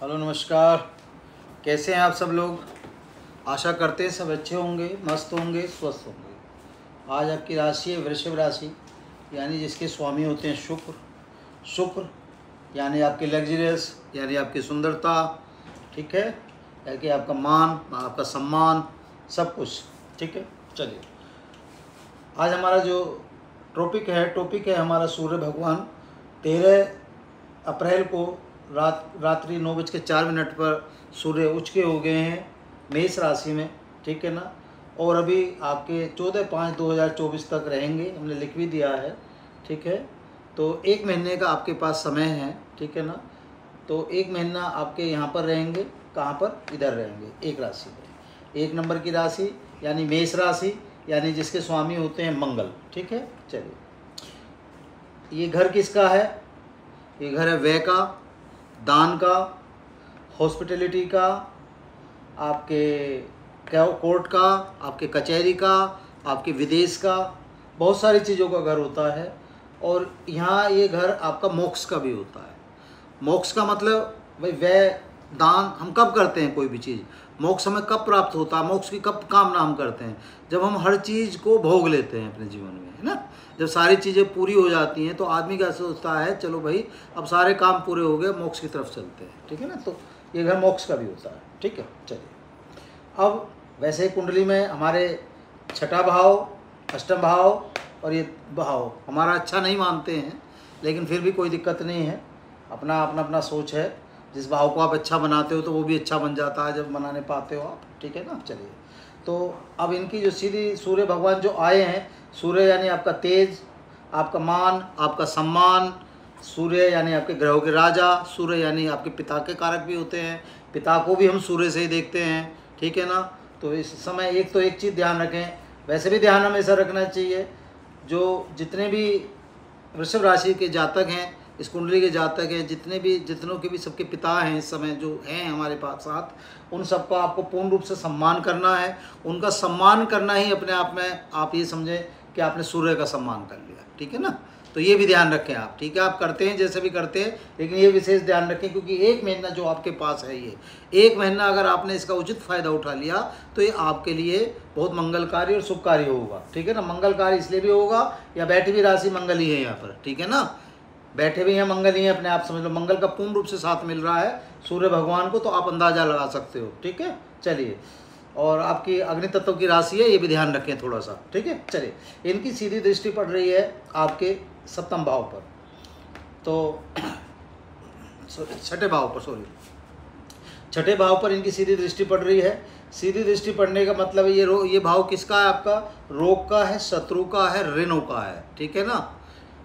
Hello नमस्कार। कैसे हैं आप सब लोग? आशा करते हैं सब अच्छे होंगे, मस्त होंगे, स्वस्थ होंगे। आज आपकी राशि है वृषभ राशि, यानी जिसके स्वामी होते हैं शुक्र। शुक्र यानी आपकी लग्जरियस, यानी आपकी सुंदरता, ठीक है, यानी आपका मान, आपका सम्मान, सब कुछ, ठीक है। चलिए, आज हमारा जो टॉपिक है हमारा सूर्य भगवान। 13 अप्रैल को रात्रि 9:04 पर सूर्य उच्च के हो गए हैं मेष राशि में, ठीक है ना। और अभी आपके 14/5/2024 तक रहेंगे, हमने लिख भी दिया है, ठीक है। तो 1 महीने का आपके पास समय है, ठीक है ना। तो 1 महीना आपके यहाँ पर रहेंगे, कहाँ पर? इधर रहेंगे, एक राशि में, 1 नंबर की राशि यानी मेष राशि, यानी जिसके स्वामी होते हैं मंगल, ठीक है। चलिए, ये घर किसका है? ये घर है व्यय का, दान का, हॉस्पिटैलिटी का, आपके कोर्ट का, आपके कचहरी का, आपके विदेश का, बहुत सारी चीज़ों का घर होता है। और यहाँ ये घर आपका मोक्ष का भी होता है। मोक्ष का मतलब भाई व्यय दान हम कब करते हैं? कोई भी चीज़, मोक्ष हमें कब प्राप्त होता है? मोक्ष की कब कामना हम करते हैं? जब हम हर चीज़ को भोग लेते हैं अपने जीवन में, है ना। जब सारी चीज़ें पूरी हो जाती हैं तो आदमी क्या सोचता है, चलो भाई अब सारे काम पूरे हो गए, मोक्ष की तरफ चलते हैं, ठीक है ना। तो ये घर मोक्ष का भी होता है, ठीक है। चलिए, अब वैसे ही कुंडली में हमारे 6ठा भाव, 8वां भाव और ये भाव हमारा अच्छा नहीं मानते हैं, लेकिन फिर भी कोई दिक्कत नहीं है, अपना अपना सोच है। जिस भाव को आप अच्छा बनाते हो तो वो भी अच्छा बन जाता है जब बनाने पाते हो आप, ठीक है ना। चलिए, तो अब इनकी जो सीधी सूर्य भगवान जो आए हैं, सूर्य यानी आपका तेज, आपका मान, आपका सम्मान, सूर्य यानी आपके ग्रहों के राजा, सूर्य यानी आपके पिता के कारक भी होते हैं, पिता को भी हम सूर्य से ही देखते हैं, ठीक है ना। तो इस समय एक चीज़ ध्यान रखें, वैसे भी ध्यान हमेशा रखना चाहिए, जो जितने भी वृषभ राशि के जातक हैं, इस कुंडली के जातक हैं, जितनों के भी सबके पिता हैं इस समय जो हैं हमारे पास साथ, उन सबका आपको पूर्ण रूप से सम्मान करना है। उनका सम्मान करना ही अपने आप में आप ये समझें कि आपने सूर्य का सम्मान कर लिया, ठीक है ना। तो ये भी ध्यान रखें आप, ठीक है। आप करते हैं जैसे भी करते हैं, लेकिन ये विशेष ध्यान रखें, क्योंकि 1 महीना जो आपके पास है, ये 1 महीना अगर आपने इसका उचित फ़ायदा उठा लिया तो ये आपके लिए बहुत मंगलकारी और शुभकारी होगा, ठीक है ना। मंगलकारी इसलिए भी होगा, या बैठी भी राशि मंगल ही है यहाँ पर, ठीक है ना। बैठे भी हैं मंगल ही हैं, अपने आप समझ लो मंगल का पूर्ण रूप से साथ मिल रहा है सूर्य भगवान को, तो आप अंदाज़ा लगा सकते हो, ठीक है। चलिए, और आपकी अग्नि तत्व की राशि है, ये भी ध्यान रखें थोड़ा सा, ठीक है। चलिए, इनकी सीधी दृष्टि पड़ रही है आपके 7वें भाव पर, तो 6ठे भाव पर, सॉरी 6ठे भाव पर इनकी सीधी दृष्टि पड़ रही है। सीधी दृष्टि पड़ने का मतलब ये भाव किसका है? आपका रोग का है, शत्रु का है, ऋणों का है, ठीक है ना।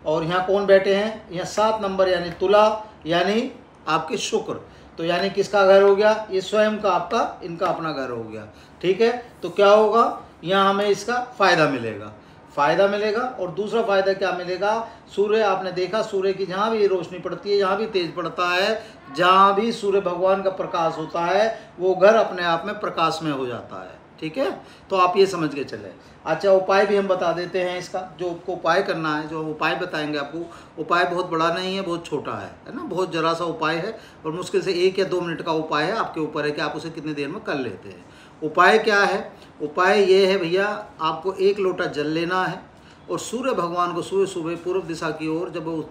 और यहाँ कौन बैठे हैं? यहाँ 7 नंबर यानी तुला, यानी आपके शुक्र, तो यानी किसका घर हो गया? ये स्वयं का आपका, इनका अपना घर हो गया, ठीक है। तो क्या होगा? यहाँ हमें इसका फ़ायदा मिलेगा। और दूसरा फ़ायदा क्या मिलेगा? सूर्य, आपने देखा सूर्य की जहाँ भी रोशनी पड़ती है, जहाँ भी तेज पड़ता है, जहाँ भी सूर्य भगवान का प्रकाश होता है, वो घर अपने आप में प्रकाश में हो जाता है, ठीक है। तो आप ये समझ के चले। अच्छा, उपाय भी हम बता देते हैं इसका, जो आपको उपाय करना है, जो उपाय बताएंगे आपको, उपाय बहुत बड़ा नहीं है, बहुत छोटा है ना, बहुत जरा सा उपाय है, और मुश्किल से 1 या 2 मिनट का उपाय है। आपके ऊपर है कि आप उसे कितनी देर में कर लेते हैं। उपाय क्या है? उपाय ये है भैया, आपको 1 लोटा जल लेना है और सूर्य भगवान को सुबह सुबह पूर्व दिशा की ओर, जब वो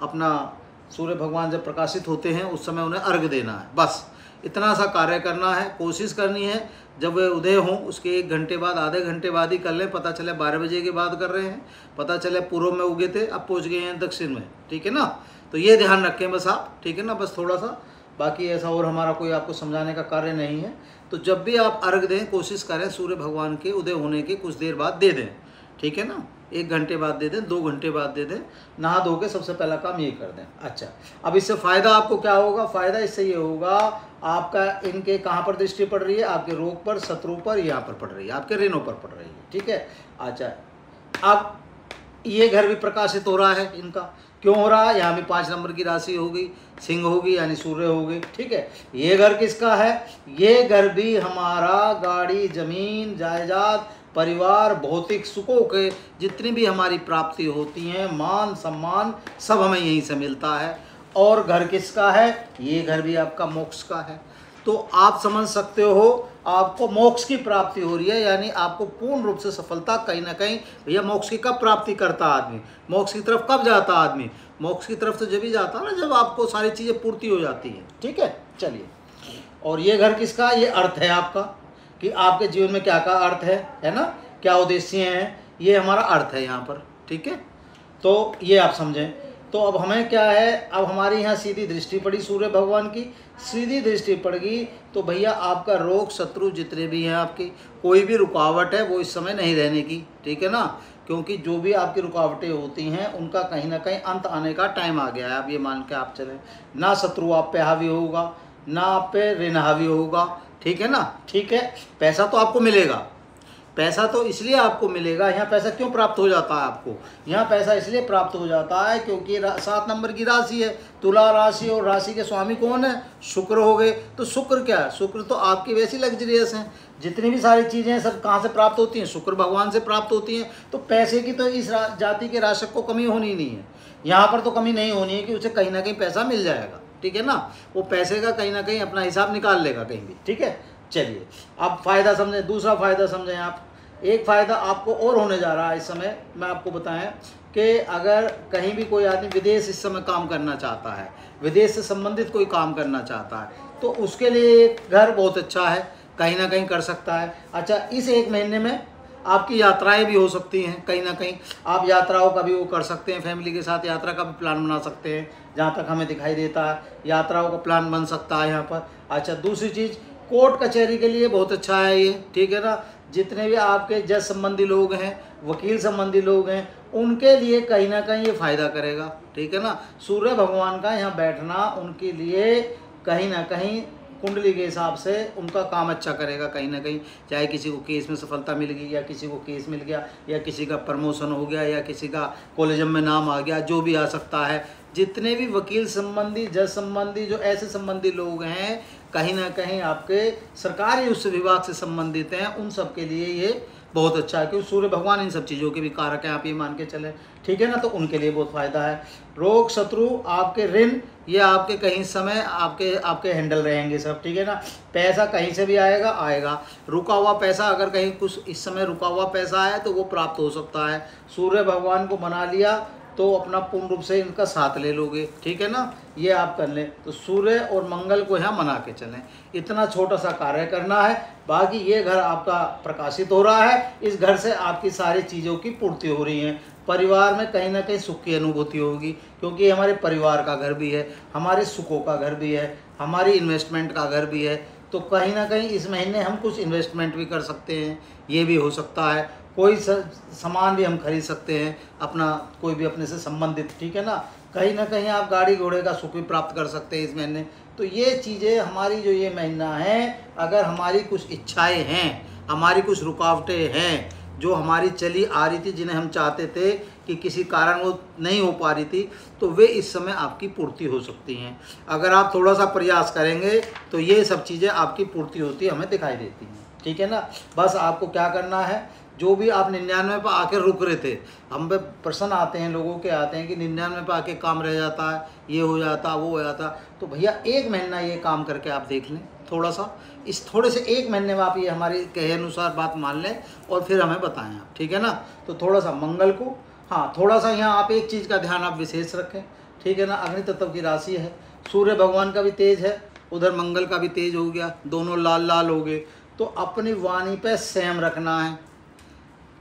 अपना सूर्य भगवान जब प्रकाशित होते हैं उस समय उन्हें अर्घ देना है। बस इतना सा कार्य करना है। कोशिश करनी है जब वे उदय हों उसके 1 घंटे बाद, आधे घंटे बाद ही कर लें। पता चले 12 बजे के बाद कर रहे हैं, पता चले पूर्व में उगे थे, अब पहुंच गए हैं दक्षिण में, ठीक है ना। तो ये ध्यान रखें बस आप, ठीक है ना, बस थोड़ा सा। बाकी ऐसा और हमारा कोई आपको समझाने का कार्य नहीं है। तो जब भी आप अर्घ दें, कोशिश करें सूर्य भगवान के उदय होने के कुछ देर बाद दे दें, ठीक है ना। 1 घंटे बाद दे दें, 2 घंटे बाद दे दें, नहा धो के सबसे पहला काम ये कर दें। अच्छा, अब इससे फ़ायदा आपको क्या होगा? फ़ायदा इससे ये होगा, आपका इनके कहाँ पर दृष्टि पड़ रही है? आपके रोग पर, शत्रु पर, यहाँ पर पड़ रही है, आपके ऋणों पर पड़ रही है, ठीक है। अच्छा, अब ये घर भी प्रकाशित हो रहा है इनका, क्यों हो रहा है? यहाँ भी 5 नंबर की राशि होगी, सिंह होगी यानी सूर्य होगी, ठीक है। ये घर किसका है? ये घर भी हमारा गाड़ी, जमीन, जायदाद, परिवार, भौतिक सुखों के जितनी भी हमारी प्राप्ति होती हैं, मान सम्मान, सब हमें यहीं से मिलता है। और घर किसका है? ये घर भी आपका मोक्ष का है। तो आप समझ सकते हो आपको मोक्ष की प्राप्ति हो रही है, यानी आपको पूर्ण रूप से सफलता कहीं ना कहीं। भैया मोक्ष की कब प्राप्ति करता आदमी? मोक्ष की तरफ कब जाता आदमी? मोक्ष की तरफ तो जब ही जाता ना जब आपको सारी चीज़ें पूर्ति हो जाती हैं। ठीक है, चलिए। और ये घर किसका? ये अर्थ है आपका, कि आपके जीवन में क्या क्या अर्थ है ना, क्या उद्देश्य हैं, ये हमारा अर्थ है यहाँ पर। ठीक है, तो ये आप समझें। तो अब हमें क्या है, अब हमारी यहाँ सीधी दृष्टि पड़ी सूर्य भगवान की, सीधी दृष्टि पड़ गई तो भैया आपका रोग शत्रु जितने भी हैं, आपकी कोई भी रुकावट है वो इस समय नहीं रहने की। ठीक है ना, क्योंकि जो भी आपकी रुकावटें होती हैं उनका कहीं ना कहीं अंत आने का टाइम आ गया है। अब ये मान के आप चलें, ना शत्रु आप पे हावी होगा, ना आप पे ऋण हावी होगा। ठीक है ना, ठीक है। पैसा तो आपको मिलेगा, पैसा तो इसलिए आपको मिलेगा। यहाँ पैसा क्यों प्राप्त हो जाता है आपको? यहाँ पैसा इसलिए प्राप्त हो जाता है क्योंकि 7 नंबर की राशि है, तुला राशि, और राशि के स्वामी कौन है? शुक्र हो गए। तो शुक्र क्या है? शुक्र तो आपकी वैसी लग्जरियस हैं, जितनी भी सारी चीज़ें हैं सब कहाँ से प्राप्त होती हैं? शुक्र भगवान से प्राप्त होती हैं। तो पैसे की तो इस जाति के राशक को कमी होनी नहीं है, यहाँ पर तो कमी नहीं होनी है कि उसे कहीं ना कहीं पैसा मिल जाएगा। ठीक है ना, वो पैसे का कहीं ना कहीं अपना हिसाब निकाल लेगा कहीं भी। ठीक है, चलिए अब फ़ायदा समझें, दूसरा फ़ायदा समझें आप। एक फ़ायदा आपको और होने जा रहा है इस समय, मैं आपको बताएं कि अगर कहीं भी कोई आदमी विदेश इस समय काम करना चाहता है, विदेश से संबंधित कोई काम करना चाहता है, तो उसके लिए घर बहुत अच्छा है, कहीं ना कहीं कर सकता है। अच्छा, इस 1 महीने में आपकी यात्राएं भी हो सकती हैं, कहीं ना कहीं आप यात्राओं का भी वो कर सकते हैं, फैमिली के साथ यात्रा का भी प्लान बना सकते हैं। जहाँ तक हमें दिखाई देता है यात्राओं का प्लान बन सकता है यहाँ पर। अच्छा, दूसरी चीज़, कोर्ट कचहरी के लिए बहुत अच्छा है ये। ठीक है ना, जितने भी आपके जज संबंधी लोग हैं, वकील संबंधी लोग हैं, उनके लिए कहीं ना कहीं ये फ़ायदा करेगा। ठीक है ना, सूर्य भगवान का यहाँ बैठना उनके लिए कहीं ना कहीं कुंडली के हिसाब से उनका काम अच्छा करेगा कहीं ना कहीं। चाहे किसी को केस में सफलता मिल गई, या किसी को केस मिल गया, या किसी का प्रमोशन हो गया, या किसी का कॉलेज में नाम आ गया, जो भी आ सकता है। जितने भी वकील संबंधी, जज संबंधी, जो ऐसे संबंधी लोग हैं कहीं ना कहीं आपके सरकारी उस विभाग से संबंधित हैं, उन सब के लिए ये बहुत अच्छा है, क्योंकि सूर्य भगवान इन सब चीज़ों के भी कारक हैं, आप ये मान के चलें। ठीक है ना, तो उनके लिए बहुत फ़ायदा है। रोग शत्रु, आपके ऋण, ये आपके कहीं समय आपके हैंडल रहेंगे सब। ठीक है ना, पैसा कहीं से भी आएगा। रुका हुआ पैसा, अगर कहीं कुछ इस समय रुका हुआ पैसा है तो वो प्राप्त हो सकता है। सूर्य भगवान को बना लिया तो अपना पूर्ण रूप से इनका साथ ले लोगे। ठीक है ना, ये आप कर लें। तो सूर्य और मंगल को यहाँ मना के चलें, इतना छोटा सा कार्य करना है। बाकी ये घर आपका प्रकाशित हो रहा है, इस घर से आपकी सारी चीज़ों की पूर्ति हो रही है। परिवार में कहीं ना कहीं सुख की अनुभूति होगी, क्योंकि ये हमारे परिवार का घर भी है, हमारे सुखों का घर भी है, हमारी इन्वेस्टमेंट का घर भी है। तो कहीं ना कहीं इस महीने हम कुछ इन्वेस्टमेंट भी कर सकते हैं, ये भी हो सकता है। कोई सामान भी हम खरीद सकते हैं अपना, कोई भी अपने से संबंधित। ठीक है ना, कहीं ना कहीं आप गाड़ी घोड़े का सुख भी प्राप्त कर सकते हैं इस महीने। तो ये चीज़ें हमारी जो ये महीना है, अगर हमारी कुछ इच्छाएं हैं, हमारी कुछ रुकावटें हैं जो हमारी चली आ रही थी, जिन्हें हम चाहते थे कि किसी कारण वो नहीं हो पा रही थी, तो वे इस समय आपकी पूर्ति हो सकती हैं। अगर आप थोड़ा सा प्रयास करेंगे तो ये सब चीज़ें आपकी पूर्ति होती हमें दिखाई देती हैं। ठीक है ना, बस आपको क्या करना है, जो भी आप 99 पर आके रुक रहे थे, हम पे प्रश्न आते हैं, लोगों के आते हैं कि 99 पर आके काम रह जाता है, ये हो जाता, वो हो जाता। तो भैया 1 महीना ये काम करके आप देख लें, थोड़ा सा, इस थोड़े से 1 महीने में आप ये हमारे कहे अनुसार बात मान लें और फिर हमें बताएं आप। ठीक है ना, तो थोड़ा सा मंगल को, हाँ थोड़ा सा यहाँ आप एक चीज़ का ध्यान आप विशेष रखें। ठीक है ना, अग्नि तत्व की राशि है, सूर्य भगवान का भी तेज है, उधर मंगल का भी तेज हो गया, दोनों लाल लाल हो गए। तो अपनी वाणी पे संयम रखना है।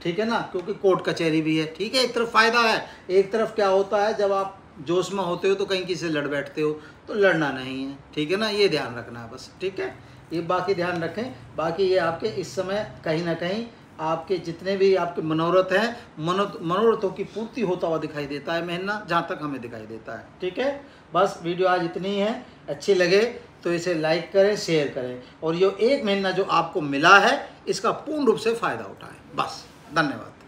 ठीक है ना, क्योंकि कोर्ट कचहरी भी है। ठीक है, एक तरफ फ़ायदा है, एक तरफ क्या होता है, जब आप जोश में होते हो तो कहीं किसी से लड़ बैठते हो, तो लड़ना नहीं है। ठीक है ना, ये ध्यान रखना है बस। ठीक है, ये बाकी ध्यान रखें। बाकी ये आपके इस समय कहीं ना कहीं आपके जितने भी आपके मनोरथ हैं, मनोरथों की पूर्ति होता हुआ दिखाई देता है महीना, जहाँ तक हमें दिखाई देता है। ठीक है, बस वीडियो आज इतनी है। अच्छी लगे तो इसे लाइक करें, शेयर करें, और ये 1 महीना जो आपको मिला है इसका पूर्ण रूप से फ़ायदा उठाएं। बस, धन्यवाद।